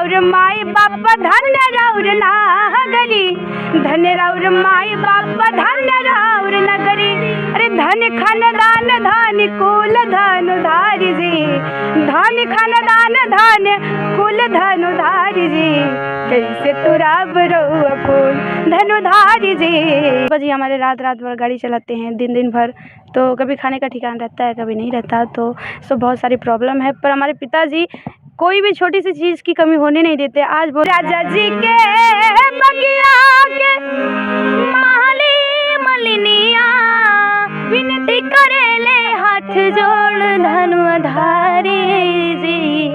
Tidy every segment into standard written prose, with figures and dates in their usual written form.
राउर माई बाप धन्य राउर नागरी, धन्य राउर माई बाप धन्य राउर नगरी। अरे धन खानदान धन कुल धन उधारी जी, धन खानदान धन कुल धन उधारी जी, कैसे तुरा बरुआ फूल धन उधारी जी। हमारे रात रात भर गाड़ी चलाते हैं, दिन दिन भर, तो कभी खाने का ठिकाना रहता है, कभी नहीं रहता, तो बहुत सारी प्रॉब्लम है। पर हमारे पिताजी कोई भी छोटी सी चीज़ की कमी होने नहीं देते। आज बोल राजा जी के बगिया के माली मलिनिया, विनती करेले हाथ जोड़ धनु आधारी जी,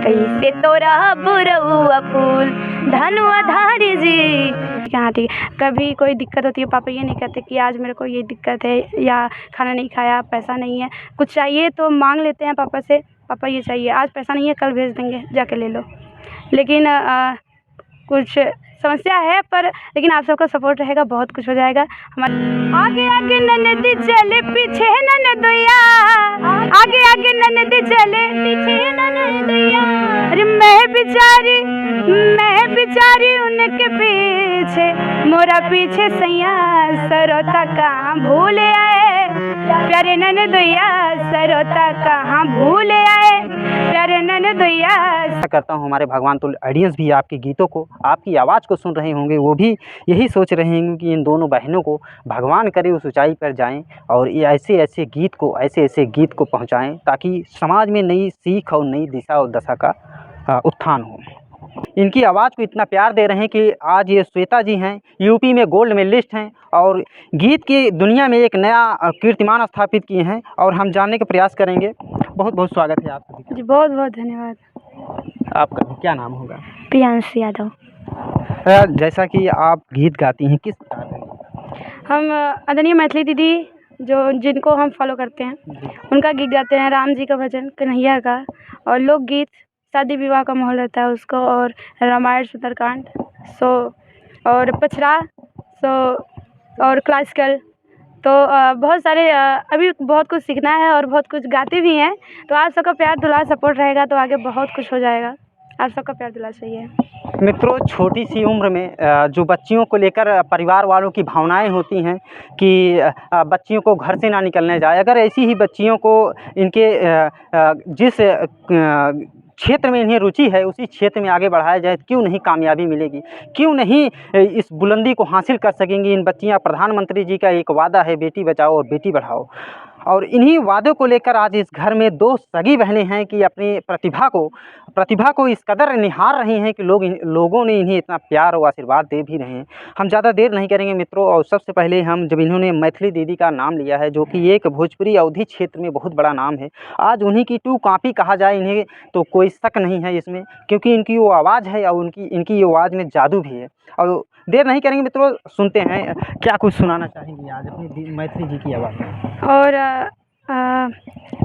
कैसे तोरा बुरौआ फूल धनु आधारी जी। हाँ ठीक है, कभी कोई दिक्कत होती है, पापा ये नहीं कहते कि आज मेरे को ये दिक्कत है या खाना नहीं खाया, पैसा नहीं है, कुछ चाहिए तो मांग लेते हैं पापा से, पापा ये चाहिए, आज पैसा नहीं है कल भेज देंगे, जाके ले लो। लेकिन कुछ समस्या है, पर लेकिन आप सबका सपोर्ट रहेगा, बहुत कुछ हो जाएगा। हमारे आगे आगे ननदी चले पीछे ननदुया, आगे आगे ननदी चले पीछे ननदुया, अरे मैं बिचारी उनके पीछे, मोरा पीछे सैया सरोता कहाँ भूले आए, प्यारे ननदुया सरोता कहाँ भूले आए, प्यारे ननदुया। करता हूँ हमारे भगवान तुल्य ऑडियंस भी आपके गीतों को, आपकी आवाज़ को सुन रहे होंगे, वो भी यही सोच रहे होंगे कि इन दोनों बहनों को भगवान करे उस ऊंचाई पर जाएं और ये ऐसे ऐसे गीत को पहुंचाएं, ताकि समाज में नई सीख और नई दिशा और दशा का उत्थान हो। इनकी आवाज़ को इतना प्यार दे रहे हैं कि आज ये श्वेता जी हैं, यूपी में गोल्ड मेडलिस्ट हैं और गीत की दुनिया में एक नया कीर्तिमान स्थापित किए हैं, और हम जानने का प्रयास करेंगे। बहुत बहुत स्वागत है आप सभी का। जी बहुत बहुत धन्यवाद। आपका क्या नाम होगा? प्रियांश यादव। जैसा कि आप गीत गाती हैं, किस प्रकार का? हम आदरणीय मैथिली दीदी जिनको हम फॉलो करते हैं, उनका गीत गाते हैं, राम जी का भजन, कन्हैया का, और लोकगीत, शादी विवाह का माहौल रहता है उसको, और रामायण सुंदरकांड और पचरा और क्लासिकल, तो बहुत सारे अभी बहुत कुछ सीखना है और बहुत कुछ गाते भी हैं। तो आप सबका प्यार दुलार सपोर्ट रहेगा तो आगे बहुत कुछ हो जाएगा। आप सबका प्यार दुलार चाहिए। मित्रों, छोटी सी उम्र में जो बच्चियों को लेकर परिवार वालों की भावनाएं होती हैं कि बच्चियों को घर से ना निकलने जाए, अगर ऐसी ही बच्चियों को इनके जिस क्षेत्र में इन्हें रुचि है उसी क्षेत्र में आगे बढ़ाया जाए, क्यों नहीं कामयाबी मिलेगी, क्यों नहीं इस बुलंदी को हासिल कर सकेंगी इन बच्चियां। प्रधानमंत्री जी का एक वादा है, बेटी बचाओ और बेटी बढ़ाओ, और इन्हीं वादों को लेकर आज इस घर में दो सगी बहनें हैं कि अपनी प्रतिभा को इस कदर निहार रही हैं कि लोगों ने इन्हें इतना प्यार और आशीर्वाद दे भी रहे हैं। हम ज़्यादा देर नहीं करेंगे मित्रों, और सबसे पहले हम जब इन्होंने मैथिली दीदी का नाम लिया है, जो कि एक भोजपुरी अवधी क्षेत्र में बहुत बड़ा नाम है, आज उन्हीं की टू कॉपी कहा जाए इन्हें तो कोई शक नहीं है इसमें, क्योंकि इनकी वो आवाज़ है और इनकी आवाज़ में जादू भी है। और देर नहीं करेंगे मित्रों, सुनते हैं क्या कुछ सुनाना चाहेंगी आज अपनी मैथिली जी की आवाज़ में। और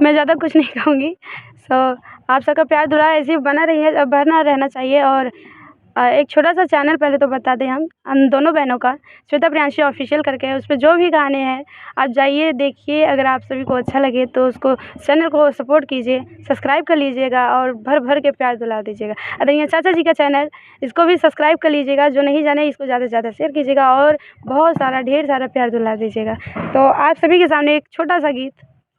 मैं ज़्यादा कुछ नहीं कहूँगी। आप सबका प्यार दुलार ऐसे ही बना रहना चाहिए। और एक छोटा सा चैनल पहले तो बता दें, हम दोनों बहनों का श्वेता प्रियांशी ऑफिशियल करके है, उस पर जो भी गाने हैं आप जाइए देखिए। अगर आप सभी को अच्छा लगे तो उसको चैनल को सपोर्ट कीजिए, सब्सक्राइब कर लीजिएगा और भर भर के प्यार दुला दीजिएगा। आदरणीय चाचा जी का चैनल, इसको भी सब्सक्राइब कर लीजिएगा, जो नहीं जाने इसको ज़्यादा से ज़्यादा शेयर कीजिएगा और बहुत सारा ढेर सारा प्यार दुला दीजिएगा। तो आप सभी के सामने एक छोटा सा गीत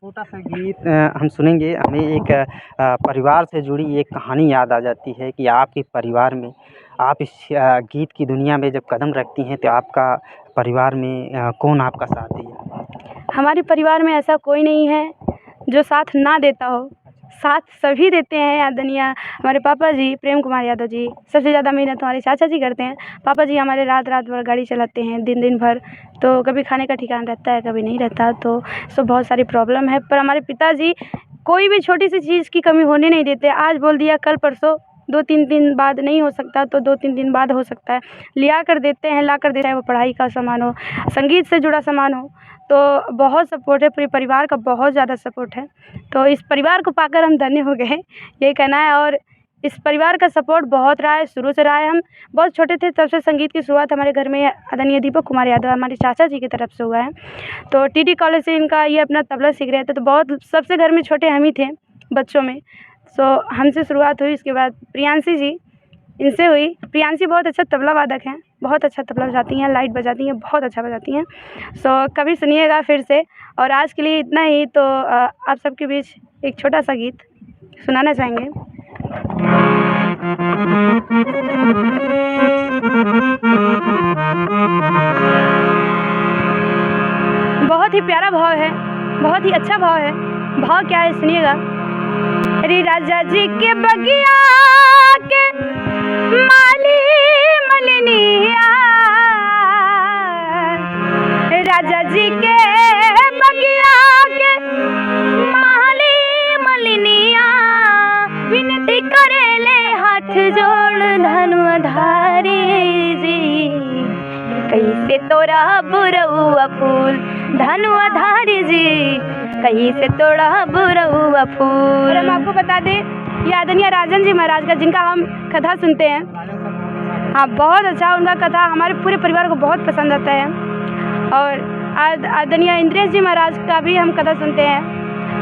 हम सुनेंगे। हमें एक परिवार से जुड़ी एक कहानी याद आ जाती है कि आपके परिवार में, आप इस गीत की दुनिया में जब कदम रखती हैं तो आपका परिवार में कौन आपका साथ दिया? हमारे परिवार में ऐसा कोई नहीं है जो साथ ना देता हो, साथ सभी देते हैं। आदरणीय हमारे पापा जी प्रेम कुमार यादव जी, सबसे ज़्यादा मेहनत हमारे चाचा जी करते हैं। पापा जी हमारे रात रात भर गाड़ी चलाते हैं, दिन दिन भर, तो कभी खाने का ठिकाना रहता है, कभी नहीं रहता, तो बहुत सारी प्रॉब्लम है। पर हमारे पिताजी कोई भी छोटी सी चीज़ की कमी होने नहीं देते। आज बोल दिया कल परसों, 2-3 दिन बाद नहीं हो सकता तो 2-3 दिन बाद हो सकता है, लिया कर देते हैं, ला कर देते हैं। वो पढ़ाई का सामान हो, संगीत से जुड़ा सामान हो, तो बहुत सपोर्ट है, पूरे परिवार का बहुत ज़्यादा सपोर्ट है। तो इस परिवार को पाकर हम धन्य हो गए, यही कहना है। और इस परिवार का सपोर्ट बहुत रहा है, शुरू से रहा है। हम बहुत छोटे थे तब से संगीत की शुरुआत हमारे घर में आदरणीय दीपक कुमार यादव हमारे चाचा जी की तरफ से हुआ है। तो टीटी कॉलेज से इनका ये अपना तबला सीख रहे थे, तो बहुत सबसे घर में छोटे हम ही थे बच्चों में। सो हमसे शुरुआत हुई, उसके बाद प्रियांशी जी, इनसे हुई। प्रियांशी बहुत अच्छा तबला वादक हैं, बहुत अच्छा तबला बजाती हैं, लाइट बजाती हैं, बहुत अच्छा बजाती हैं। सो कभी सुनिएगा फिर से। और आज के लिए इतना ही। तो आप सबके बीच एक छोटा सा गीत सुनाना चाहेंगे। बहुत ही प्यारा भाव है, बहुत ही अच्छा भाव है। भाव क्या है सुनिएगा। अरे राजा जी के बगिया के माली मलिनिया, राजा जी के बगिया के माली मलिनिया, विनती करेले हाथ जोड़ धनुधारी जी, कैसे तोरा बुरौआ फूल धनुधारी जी, कहीं से तोड़ा बुरौआ फूल। और हम आपको बता दें, ये आदरणीय राजन जी महाराज का, जिनका हम कथा सुनते हैं। हाँ, बहुत अच्छा उनका कथा हमारे पूरे परिवार को बहुत पसंद आता है। और आदरणीय इंद्रेश जी महाराज का भी हम कथा सुनते हैं।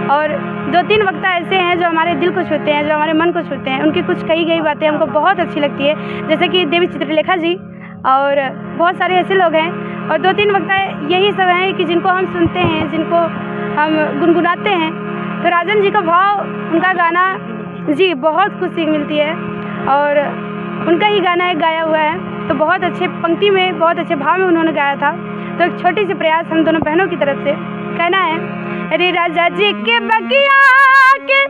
और 2-3 वक्ता ऐसे हैं जो हमारे दिल को छूते हैं, जो हमारे मन को छूते हैं। उनकी कुछ कही गई बातें हमको बहुत अच्छी लगती है, जैसे कि देवी चित्रलेखा जी, और बहुत सारे ऐसे लोग हैं। और 2-3 वक्ता यही सब हैं कि जिनको हम सुनते हैं, जिनको हम गुनगुनाते हैं। तो राजन जी का भाव, उनका गाना जी बहुत कुछ सीख मिलती है। और उनका ही गाना एक गाया हुआ है, तो बहुत अच्छे पंक्ति में, बहुत अच्छे भाव में उन्होंने गाया था। तो एक छोटी सी प्रयास हम दोनों बहनों की तरफ से कहना है। अरे राजा जी के बगिया के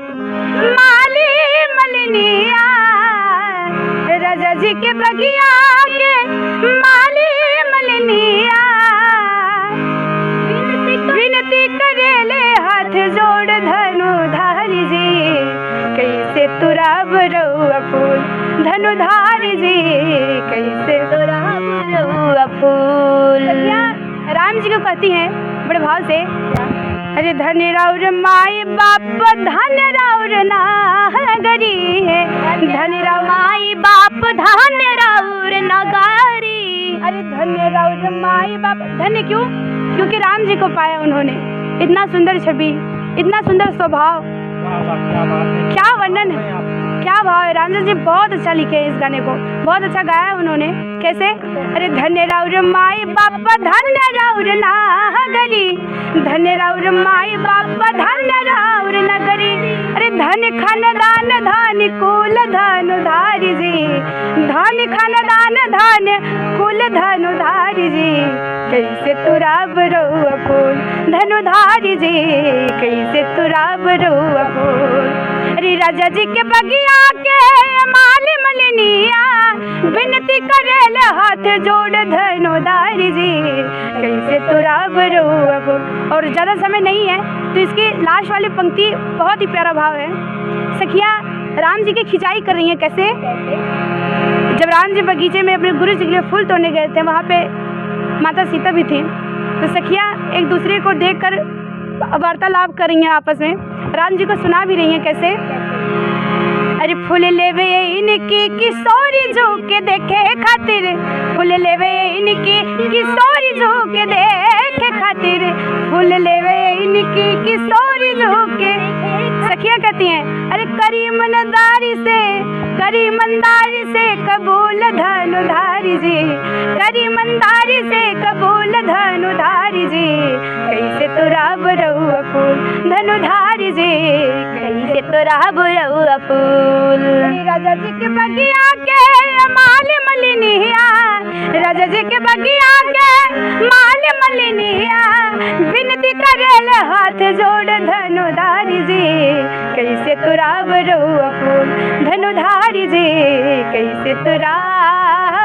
माली मलिनिया, राजा जी के बगिया के माली मलिनिया, विनती करेले हाथ जोड़ धनुधारी जी, कैसे तुरा बुरौआ फूल धनुधारी जी, कैसे तुरा बुरौआ फूल। राम जी को कहती हैं बड़े भाव से। अरे धन राउर माई बाप धन राउर नागरी है, धन राउर माई बाप धन राउर नगारी। अरे धन राउर माई बाप, धन्य क्यों? क्योंकि राम जी को पाया उन्होंने। इतना सुंदर छवि, इतना सुंदर स्वभाव, क्या वर्णन है, क्या भाव है। रामचंद्र जी बहुत अच्छा लिखे इस गाने को, बहुत अच्छा गाया उन्होंने। कैसे? अरे धन्य राउर माई बाप धन्य राउर नागरी, धन्य राउर माई बाप धन्य राउर नगरी। अरे धन खानदान धन कुल धनुधारी जी, धन खानदान धन कुल धनुधारी जी, कैसे तुरा बुरौआ फूल धनुधारी जी, कैसे तुरा बुरौआ फूल। अरे राजा जी के बगिया के माली मलिनिया, विनती करेल हाथ जोड़ धनुधारी जी, कैसे तुरा बुरौआ फूल। और ज़्यादा समय नहीं है तो इसकी लास्ट वाली पंक्ति बहुत ही प्यारा भाव है। सखिया राम जी की खिंचाई कर रही हैं। कैसे? जब राम जी बगीचे में अपने गुरु जी के लिए फूल तोड़ने गए थे, वहाँ पे माता सीता भी थी। तो सखिया एक दूसरे को देखकर वार्तालाप कर रही हैं आपस में, राम जी को सुना भी रही हैं। कैसे? अरे फूल लेवे इनकी किशोरी झुके देखे खातिर, फूल लेवे इनकी किशोरी झुके देखे खातिर, फूल लेवे इनकी किशोरी झुके। सखिया कहती हैं अरे करीमनदारी से कबूल धनुधारी जी, करीमनदारी से कबूल धनुधारी जी, कैसे तुरा बुरौआ फूल धनुधारी जी, कैसे तुरा बुरौआ फूल। राजा जी के बगिया के माली मलिनिया, राजा जी के बगिया के माली मलिनिया, विनती करेल हाथ जोड़ धनुधारी जी, कैसे तुरा बुरौआ फूल धनुधारी जी, कैसे तुरा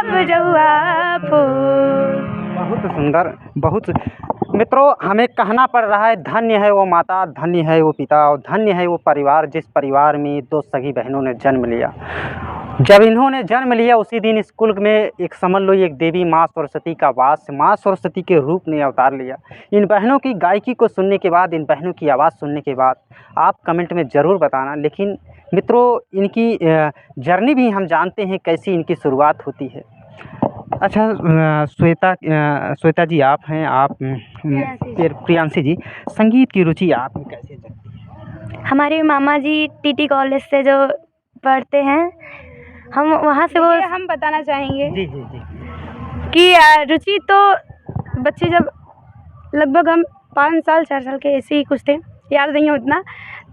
बुरौआ फूल। बहुत सुंदर, बहुत। मित्रों, हमें कहना पड़ रहा है धन्य है वो माता, धन्य है वो पिता और धन्य है वो परिवार जिस परिवार में 2 सगी बहनों ने जन्म लिया। जब इन्होंने जन्म लिया उसी दिन स्कूल में एक समझ लो एक देवी माँ सरस्वती का वास, माँ सरस्वती के रूप में अवतार लिया। इन बहनों की गायकी को सुनने के बाद, इन बहनों की आवाज़ सुनने के बाद आप कमेंट में ज़रूर बताना। लेकिन मित्रों, इनकी जर्नी भी हम जानते हैं कैसी इनकी शुरुआत होती है। अच्छा श्वेता जी आप हैं, आप प्रियांशी जी, संगीत की रुचि आप कैसे जगती है? हमारे मामा जी टीटी कॉलेज से जो पढ़ते हैं, हम वहाँ से वो ये हम बताना चाहेंगे जी जी जी कि रुचि तो बच्चे जब लगभग हम 5 साल 4 साल के ऐसे ही कुछ थे, याद नहीं है उतना,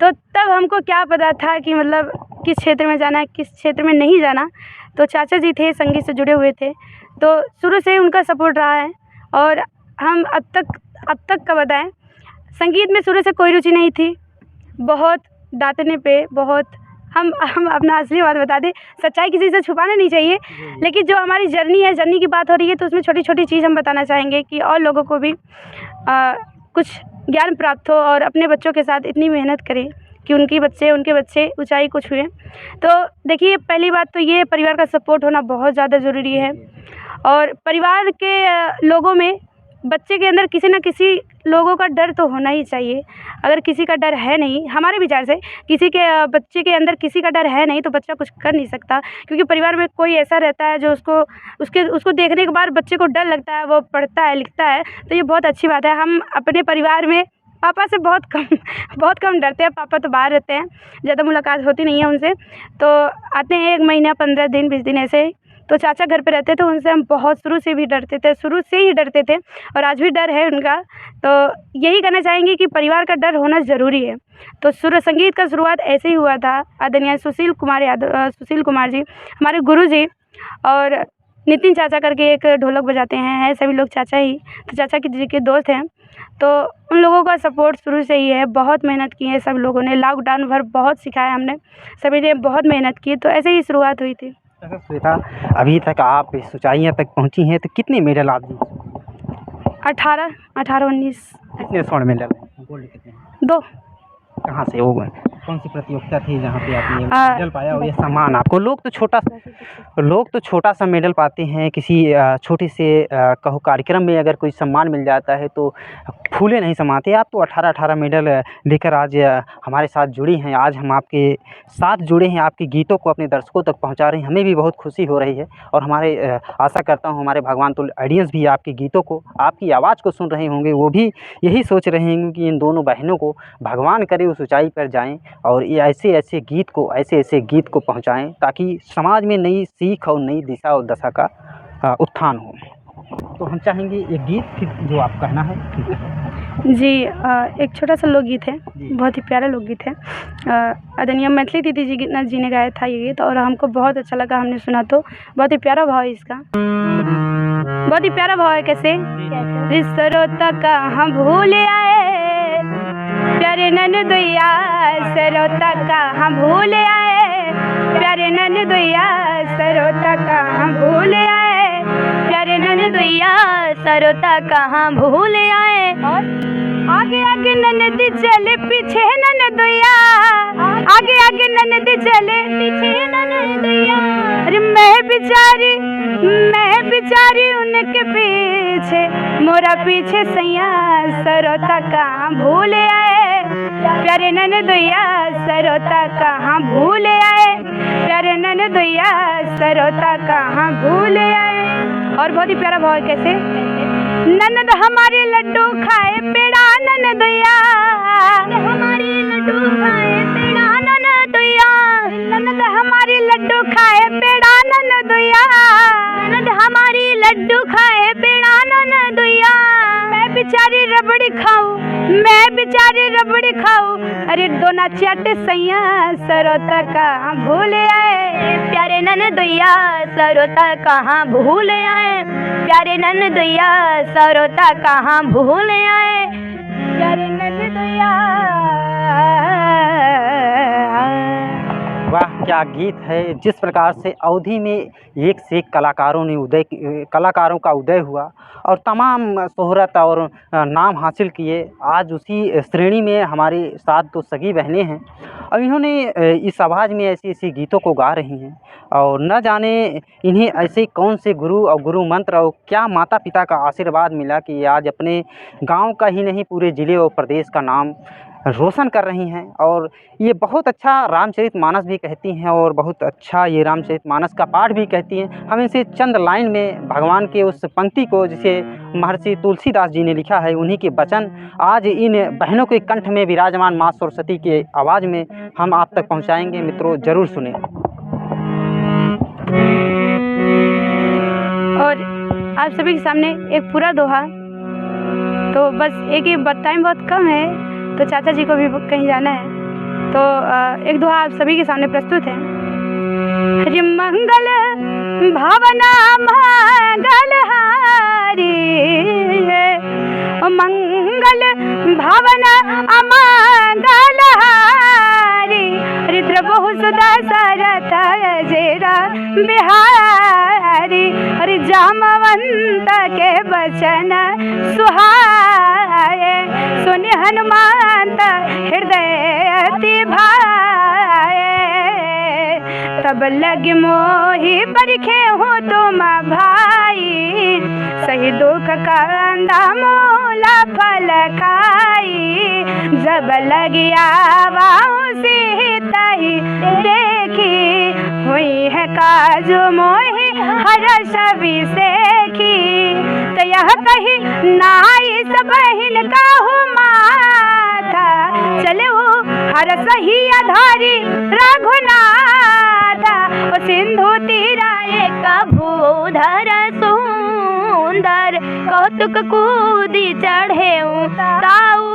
तो तब हमको क्या पता था कि मतलब किस क्षेत्र में जाना है, किस क्षेत्र में नहीं जाना। तो चाचा जी थे, संगीत से जुड़े हुए थे, तो शुरू से ही उनका सपोर्ट रहा है। और हम अब तक का बताएं, संगीत में शुरू से कोई रुचि नहीं थी, बहुत डांटने पे बहुत हम अपना असली बात बता दें, सच्चाई किसी से छुपाना नहीं चाहिए, लेकिन जो हमारी जर्नी है, जर्नी की बात हो रही है, तो उसमें छोटी छोटी चीज़ हम बताना चाहेंगे कि और लोगों को भी कुछ ज्ञान प्राप्त हो और अपने बच्चों के साथ इतनी मेहनत करें कि उनके बच्चे ऊंचाई को छुएं। तो देखिए, पहली बात तो ये परिवार का सपोर्ट होना बहुत ज़्यादा ज़रूरी है। और परिवार के लोगों में बच्चे के अंदर किसी न किसी लोगों का डर तो होना ही चाहिए। अगर किसी का डर है नहीं, हमारे विचार से किसी के बच्चे के अंदर किसी का डर है नहीं, तो बच्चा कुछ कर नहीं सकता। क्योंकि परिवार में कोई ऐसा रहता है जो उसको देखने के बाद बच्चे को डर लगता है, वो पढ़ता है, लिखता है, तो ये बहुत अच्छी बात है। हम अपने परिवार में पापा से बहुत कम डरते हैं। पापा तो बाहर रहते हैं, ज़्यादा मुलाकात होती नहीं है उनसे, तो आते हैं 1 महीना 15 दिन 20 दिन ऐसे ही। तो चाचा घर पे रहते थे, उनसे हम बहुत शुरू से ही डरते थे और आज भी डर है उनका। तो यही कहना चाहेंगे कि परिवार का डर होना ज़रूरी है। तो संगीत का शुरुआत ऐसे ही हुआ था। आदरणीय सुशील कुमार जी हमारे गुरु जी, और नितिन चाचा करके एक ढोलक बजाते हैं, सभी लोग चाचा ही, तो चाचा जी के दोस्त हैं। तो उन लोगों का सपोर्ट शुरू से ही है। बहुत मेहनत की है सब लोगों ने, लॉकडाउन भर बहुत सिखाया हमने, सभी ने बहुत मेहनत की, तो ऐसे ही शुरुआत हुई थी। अच्छा श्वेता, अभी तक आप इस ऊंचाइयों तक पहुंची हैं, तो कितने मेडल आप जीत? 18-19 कितने स्वर्ण मेडल हैं? गोल्ड कितने हैं? 2। कहाँ से वो कौन सी प्रतियोगिता थी जहाँ पे आपने मेडल पाया और ये सम्मान आपको? लोग तो छोटा सा मेडल पाते हैं, किसी छोटे से कहो कार्यक्रम में अगर कोई सम्मान मिल जाता है तो फूले नहीं समाते। आप तो 18 मेडल लेकर आज हमारे साथ जुड़ी हैं। आज हम आपके साथ जुड़े हैं, आपके गीतों को अपने दर्शकों तक पहुँचा रहे हैं। हमें भी बहुत खुशी हो रही है और हमारे आशा करता हूँ हमारे भगवान तुल्य ऑडियंस भी आपके गीतों को, आपकी आवाज़ को सुन रहे होंगे, वो भी यही सोच रहे होंगे कि इन दोनों बहनों को भगवान करे उस ऊंचाई पर जाएं और ये ऐसे ऐसे गीत को पहुंचाएं ताकि समाज में नई सीख और नई दिशा और दशा का उत्थान हो। तो हम चाहेंगे एक गीत फिर जो आप कहना है। जी, एक छोटा सा लोकगीत है, बहुत ही प्यारा लोकगीत है। आदरणीय मैथिली दीदी जी ने गाया था ये गीत और हमको बहुत अच्छा लगा, हमने सुना तो बहुत ही प्यारा भाव है इसका, बहुत ही प्यारा भाव है। कैसे रिश्तों कहाँ भूल आए, प्यारे ननदुइया सरोता कहाँ भूल आए, प्यारे ननदुइया सरोता कहाँ भूल आए, प्यारे ननदुइया सरोता कहाँ भूल आए। और आगे आगे ननद चले पीछे ननदुइया, आगे आगे ननद चले पीछे ननदुइया। अरे मैं बिचारी उनके पीछे, मोरा पीछे सैया सरोता कहाँ भूल आए, प्यारे ननदुइया सरोता कहाँ भूल आए, प्यारे ननदुइया सरोता कहाँ भूल आए। और बहुत ही प्यारा भाव है। कैसे ननद हमारी लड्डू खाए पेड़ा ननदुइया, हमारी लड्डू खाए पेड़ा ननदुइया, ननद हमारी लड्डू खाए पेड़ा ननदुइया, ननद हमारी लड्डू खाए पेड़ा ननदुइया। मैं बेचारी रबड़ी खाऊं, अरे दोना चट सैया सरोता कहाँ भूल आए, प्यारे ननदुइया सरोता कहाँ भूल आए, प्यारे ननदुइया सरोता कहाँ भूल आए, प्यारे ननदुइया। वाह क्या गीत है। जिस प्रकार से अवधि में एक से एक कलाकारों का उदय हुआ और तमाम शोहरत और नाम हासिल किए। आज उसी श्रेणी में हमारे साथ तो सगी बहनें हैं और इन्होंने इस आवाज़ में ऐसी गीतों को गा रही हैं और न जाने इन्हें ऐसे कौन से गुरु और गुरु मंत्र और क्या माता पिता का आशीर्वाद मिला कि आज अपने गांव का ही नहीं पूरे ज़िले और प्रदेश का नाम रोशन कर रही हैं। और ये बहुत अच्छा रामचरितमानस भी कहती हैं और बहुत अच्छा ये रामचरितमानस का पाठ भी कहती हैं। हम इनसे चंद लाइन में भगवान के उस पंक्ति को, जिसे महर्षि तुलसीदास जी ने लिखा है, उन्हीं के वचन आज इन बहनों के कंठ में विराजमान माँ सरस्वती के आवाज़ में हम आप तक पहुँचाएँगे। मित्रों, ज़रूर सुने। और आप सभी के सामने एक पूरा दोहा, तो बस एक ही टाइम बहुत कम है, तो चाचा जी को भी कहीं जाना है, तो एक दोहा आप सभी के सामने प्रस्तुत है। हरि मंगल भावना मंगल हारी, मंगल भावना अमंगल हारी, रुद्र बहु सुधा सरथ जेरा बिहारी, हरि जामवंत के बचन सुहाए, सुनि हनुमंत हृदय अति भाए, तब लग मोहि परिखे हो तुम भाई, सही दुख कंदा मूला फल खाई, जब लगी आवाऊ सीतहि देखी, हुई है काज मोहि हर्ष विसेखी, तो यह कही नाई सब बहिन कहु माथा, चले वो हर सही आधारी रघुनाथा, ओ सिंधु तीरा एक भूधर सुंदर, कौतुक कूदी चढ़े ताऊ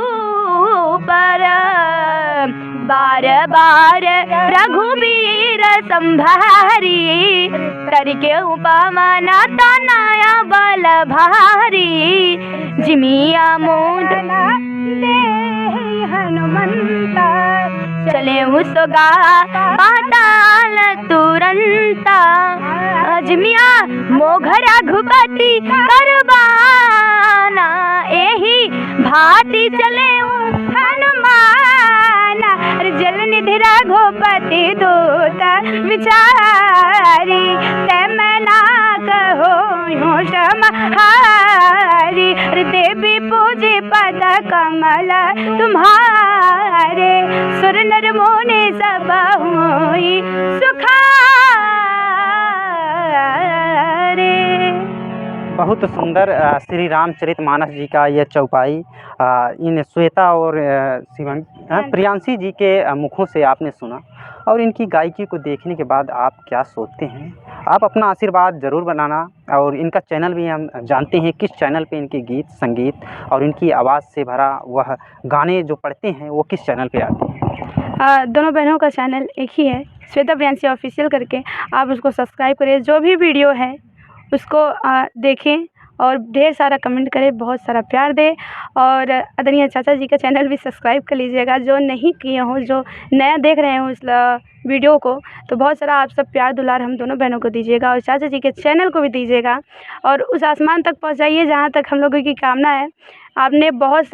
पर, बार बार रघुबीर संभारी, करके उपमाना तनया बल भारी, जिमिया मूद दे हनुमंता, चले उसगा पाताल तुरंता, जिमिया मोघ रघुपति करबाना, एही भांति चले हनुमाना, जल निधि रघुपति दूत विचारी, तै मैं ना कहो समाहारी, देवी पूजे पद कमल तुम्हारे, सुर नर मुनि सब हुई सुखारे। बहुत सुंदर श्री रामचरितमानस जी का यह चौपाई इन श्वेता और प्रियांशी जी के मुखों से आपने सुना। और इनकी गायकी को देखने के बाद आप क्या सोचते हैं? आप अपना आशीर्वाद ज़रूर बनाना। और इनका चैनल भी हम जानते हैं किस चैनल पे इनके गीत संगीत और इनकी आवाज़ से भरा वह गाने जो पढ़ते हैं वो किस चैनल पे आते हैं? दोनों बहनों का चैनल एक ही है, श्वेता प्रियांशी ऑफिशियल करके। आप उसको सब्सक्राइब करें, जो भी वीडियो है उसको देखें और ढेर सारा कमेंट करें, बहुत सारा प्यार दें। और आदरणीय चाचा जी का चैनल भी सब्सक्राइब कर लीजिएगा, जो नहीं किए हों, जो नया देख रहे हो उस वीडियो को, तो बहुत सारा आप सब प्यार दुलार हम दोनों बहनों को दीजिएगा और चाचा जी के चैनल को भी दीजिएगा और उस आसमान तक पहुंचाइए जहां तक हम लोगों की कामना है। आपने बहुत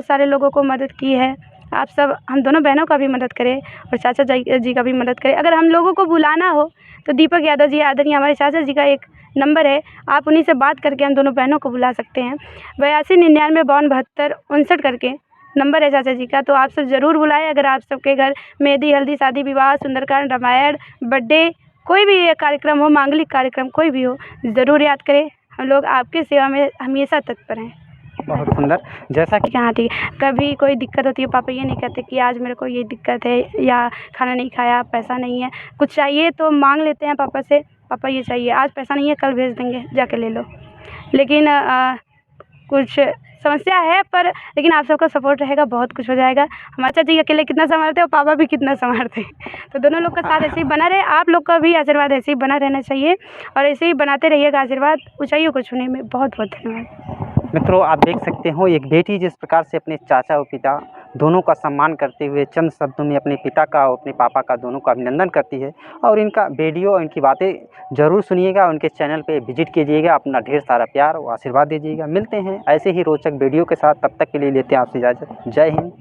सारे लोगों को मदद की है, आप सब हम दोनों बहनों का भी मदद करें और चाचा जी का भी मदद करें। अगर हम लोगों को बुलाना हो तो दीपक यादव जी आदरणीय हमारे चाचा जी का एक नंबर है, आप उन्हीं से बात करके हम दोनों बहनों को बुला सकते हैं। 8299527259 करके नंबर है चाचा जी का, तो आप सब ज़रूर बुलाएं। अगर आप सबके घर मेहंदी, हल्दी, शादी, विवाह, सुंदरकांड, रामायण, बर्थडे, कोई भी कार्यक्रम हो, मांगलिक कार्यक्रम कोई भी हो, ज़रूर याद करें। हम लोग आपकी सेवा में हमेशा तत्पर हैं। बहुत सुंदर। जैसा कि हाँ ठीक, कभी कोई दिक्कत होती है, पापा ये नहीं कहते कि आज मेरे को ये दिक्कत है या खाना नहीं खाया, पैसा नहीं है, कुछ चाहिए तो मांग लेते हैं पापा से, पापा ये चाहिए, आज पैसा नहीं है कल भेज देंगे, जाके ले लो। लेकिन कुछ समस्या है पर लेकिन आप सबका सपोर्ट रहेगा, बहुत कुछ हो जाएगा। हमारे चाचा जी अकेले कितना संभालते हैं और पापा भी कितना संभालते हैं, तो दोनों लोग का साथ ऐसे ही बना रहे। आप लोग का भी आशीर्वाद ऐसे ही बना रहना चाहिए और ऐसे ही बनाते रहिएगा आशीर्वाद ऊंचाइयों को छूने में। बहुत बहुत धन्यवाद। मित्रों, आप देख सकते हो एक बेटी जिस प्रकार से अपने चाचा और पिता दोनों का सम्मान करते हुए चंद शब्दों में अपने पिता का और अपने पापा का दोनों का अभिनंदन करती है। और इनका वीडियो, इनकी बातें ज़रूर सुनिएगा, उनके चैनल पे विजिट कीजिएगा, अपना ढेर सारा प्यार और आशीर्वाद दीजिएगा। मिलते हैं ऐसे ही रोचक वीडियो के साथ, तब तक के लिए लेते हैं आपसे इजाज़त। जय हिंद।